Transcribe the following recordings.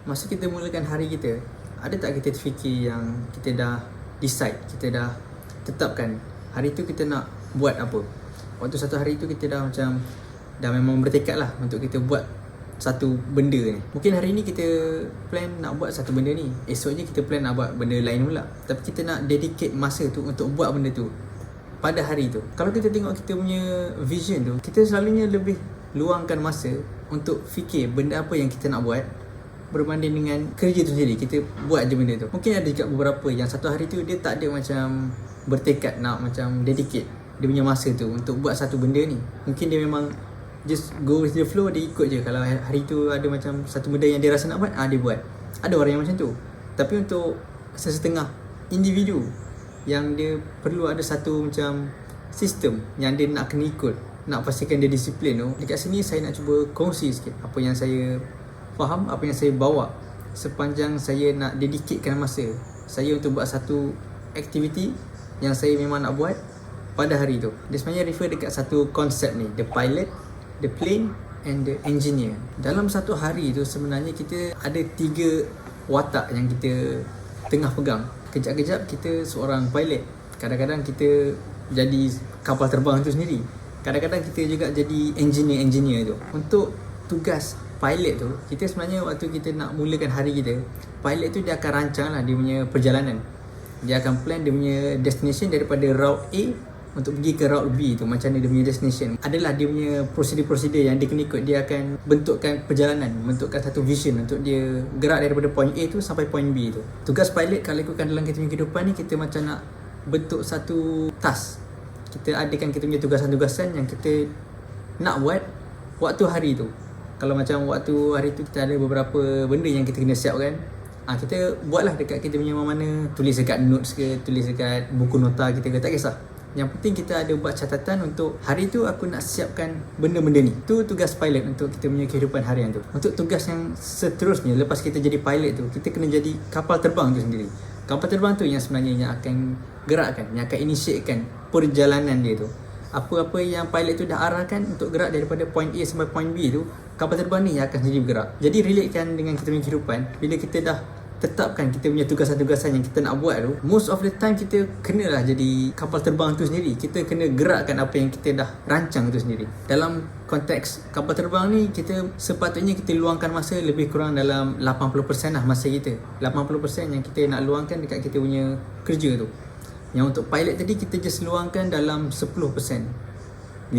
masa kita mulakan hari kita, ada tak kita terfikir yang kita dah decide, kita dah tetapkan hari tu kita nak buat apa? Waktu satu hari tu kita dah macam dah memang bertekad lah untuk kita buat satu benda ni. Mungkin hari ni kita plan nak buat satu benda ni, esoknya kita plan nak buat benda lain pula. Tapi kita nak dedicate masa tu untuk buat benda tu pada hari tu. Kalau kita tengok kita punya vision tu, kita selalunya lebih luangkan masa untuk fikir benda apa yang kita nak buat berbanding dengan kerja tu sendiri. Kita buat je benda tu. Mungkin ada juga beberapa yang satu hari tu dia tak ada macam bertekad nak macam dedicate dia punya masa tu untuk buat satu benda ni. Mungkin dia memang just go with the flow, dia ikut je. Kalau hari tu ada macam satu benda yang dia rasa nak buat, dia buat. Ada orang yang macam tu. Tapi untuk sesetengah individu yang dia perlu ada satu macam sistem yang dia nak kena ikut, nak pastikan dia disiplin tu, dekat sini saya nak cuba kongsi sikit apa yang saya faham, apa yang saya bawa sepanjang saya nak dedicatkan masa saya untuk buat satu aktiviti yang saya memang nak buat pada hari tu. Dia sebenarnya refer dekat satu konsep ni, the pilot, the plane and the engineer. Dalam satu hari tu sebenarnya kita ada 3 watak yang kita tengah pegang. Kejap-kejap kita seorang pilot, kadang-kadang kita jadi kapal terbang tu sendiri, kadang-kadang kita juga jadi engineer tu. Untuk tugas pilot tu, kita sebenarnya waktu kita nak mulakan hari kita, pilot tu dia akan rancang lah dia punya perjalanan. Dia akan plan dia punya destination daripada route A untuk pergi ke route B tu, macam mana dia punya destination. Adalah dia punya prosedur-prosedur yang dia kena ikut. Dia akan bentukkan perjalanan, bentukkan satu vision untuk dia gerak daripada point A tu sampai point B tu. Tugas pilot kalau ikutkan dalam kita punya kehidupan ni, kita macam nak bentuk satu task. Kita adakan kita punya tugasan-tugasan yang kita nak buat waktu hari tu. Kalau macam waktu hari tu kita ada beberapa benda yang kita kena siapkan, kita buatlah dekat kita punya mana, tulis dekat notes ke, tulis dekat buku nota kita ke, tak kisah. Yang penting kita ada buat catatan untuk hari tu aku nak siapkan benda-benda ni. Tu tugas pilot untuk kita punya kehidupan harian tu. Untuk tugas yang seterusnya, lepas kita jadi pilot tu, kita kena jadi kapal terbang tu sendiri. Kapal terbang tu yang sebenarnya yang akan gerakkan, yang akan initiatekan perjalanan dia tu. Apa-apa yang pilot tu dah arahkan untuk gerak daripada point A sampai point B tu, kapal terbang ni yang akan sendiri bergerak. Jadi relatekan dengan kita punya kehidupan. Bila kita dah tetapkan kita punya tugasan-tugasan yang kita nak buat tu, most of the time kita kenalah jadi kapal terbang tu sendiri. Kita kena gerakkan apa yang kita dah rancang tu sendiri. Dalam konteks kapal terbang ni, kita sepatutnya kita luangkan masa lebih kurang dalam 80% lah masa kita. 80% yang kita nak luangkan dekat kita punya kerja tu. Yang untuk pilot tadi kita just luangkan dalam 10%. 5%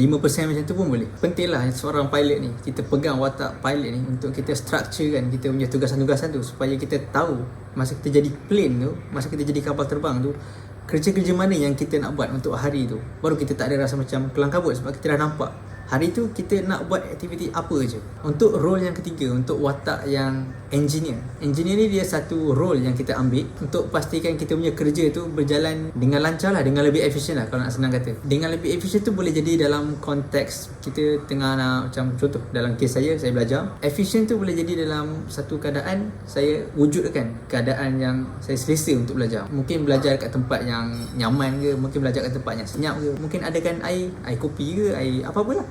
macam tu pun boleh. Pentinglah seorang pilot ni, kita pegang watak pilot ni untuk kita structure kan kita punya tugasan-tugasan tu, supaya kita tahu masa kita jadi plane tu, masa kita jadi kapal terbang tu, kerja-kerja mana yang kita nak buat untuk hari tu. Baru kita tak ada rasa macam kelang kabut, sebab kita dah nampak hari tu kita nak buat aktiviti apa je. Untuk role yang ketiga, untuk watak yang engineer. Engineer ni dia satu role yang kita ambil untuk pastikan kita punya kerja tu berjalan dengan lancar lah, dengan lebih efisien lah kalau nak senang kata. Dengan lebih efisien tu boleh jadi dalam konteks kita tengah nak, macam contoh dalam kes saya belajar. Efisien tu boleh jadi dalam satu keadaan saya wujudkan keadaan yang saya selesa untuk belajar. Mungkin belajar kat tempat yang nyaman ke, mungkin belajar kat tempat yang senyap ke, mungkin adakan air kopi ke, air apa-apa lah,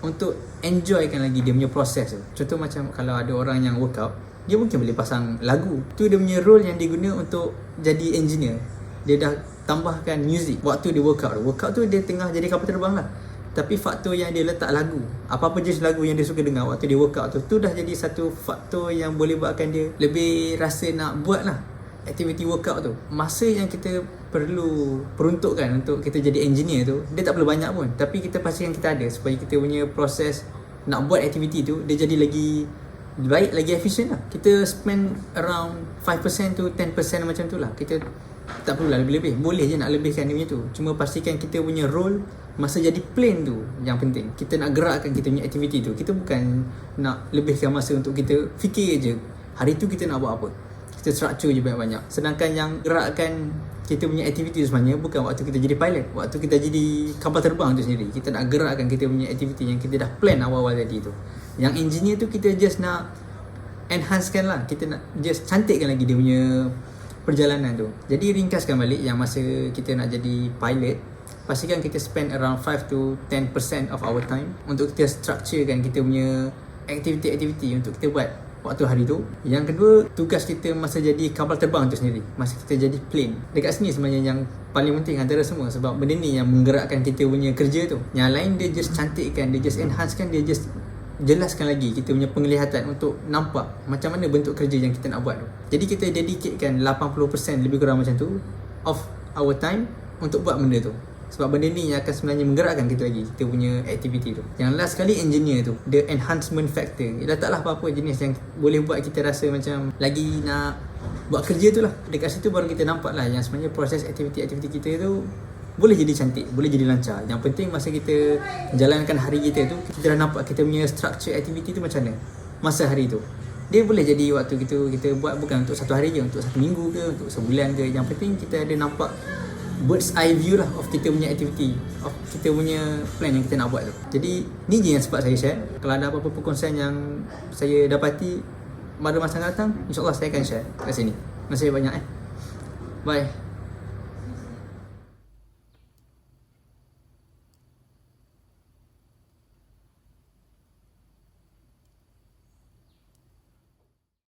untuk enjoykan lagi dia punya proses tu. Contoh macam kalau ada orang yang workout, dia mungkin boleh pasang lagu. Tu dia punya role yang dia guna untuk jadi engineer. Dia dah tambahkan music waktu dia workout. Workout tu dia tengah jadi kapal terbang lah, tapi faktor yang dia letak lagu, apa-apa jenis lagu yang dia suka dengar waktu dia workout tu dah jadi satu faktor yang boleh buatkan dia lebih rasa nak buat lah aktiviti workout tu. Masa yang kita perlu peruntukkan untuk kita jadi engineer tu, dia tak perlu banyak pun, tapi kita pastikan kita ada, supaya kita punya proses nak buat aktiviti tu dia jadi lagi baik, lagi efisien lah. Kita spend around 5% to 10% macam tu lah. Kita tak perlulah lebih-lebih, boleh je nak lebihkan dia punya tu. Cuma pastikan kita punya role masa jadi plane tu yang penting. Kita nak gerakkan kita punya aktiviti tu. Kita bukan nak lebihkan masa untuk kita fikir je hari tu kita nak buat apa. Kita structure je banyak-banyak. Sedangkan yang gerakkan kita punya aktiviti tu sebenarnya bukan waktu kita jadi pilot, waktu kita jadi kapal terbang tu sendiri. Kita nak gerakkan kita punya aktiviti yang kita dah plan awal-awal tadi tu. Yang engineer tu kita just nak enhancekan lah, kita nak just cantikkan lagi dia punya perjalanan tu. Jadi ringkaskan balik, yang masa kita nak jadi pilot, pastikan kita spend around 5 to 10% of our time untuk kita structurekan kita punya aktiviti-aktiviti untuk kita buat waktu hari tu. Yang kedua, tugas kita masa jadi kapal terbang tu sendiri, masa kita jadi plane. Dekat sini sebenarnya yang paling penting antara semua, sebab benda ni yang menggerakkan kita punya kerja tu. Yang lain dia just cantikkan, dia just enhancekan, dia just jelaskan lagi kita punya penglihatan untuk nampak macam mana bentuk kerja yang kita nak buat tu. Jadi kita dedicatekan 80% lebih kurang macam tu of our time untuk buat benda tu. Sebab benda ni yang akan sebenarnya menggerakkan kita lagi, kita punya aktiviti tu. Yang last sekali, engineer tu, the enhancement factor. Letaklah apa-apa jenis yang boleh buat kita rasa macam lagi nak buat kerja tu lah. Dekat situ baru kita nampak lah yang sebenarnya proses aktiviti-aktiviti kita tu boleh jadi cantik, boleh jadi lancar. Yang penting masa kita jalankan hari kita tu, kita dah nampak kita punya structure aktiviti tu macam mana masa hari tu. Dia boleh jadi waktu kita buat bukan untuk satu hari je, untuk satu minggu ke, untuk sebulan ke. Yang penting kita ada nampak bird's eye view lah of kita punya aktiviti, of kita punya plan yang kita nak buat tu. Jadi ni je yang sebab saya share. Kalau ada apa-apa perkongsian yang saya dapati pada masa akan datang, InsyaAllah saya akan share kat sini. Terima kasih banyak. Bye.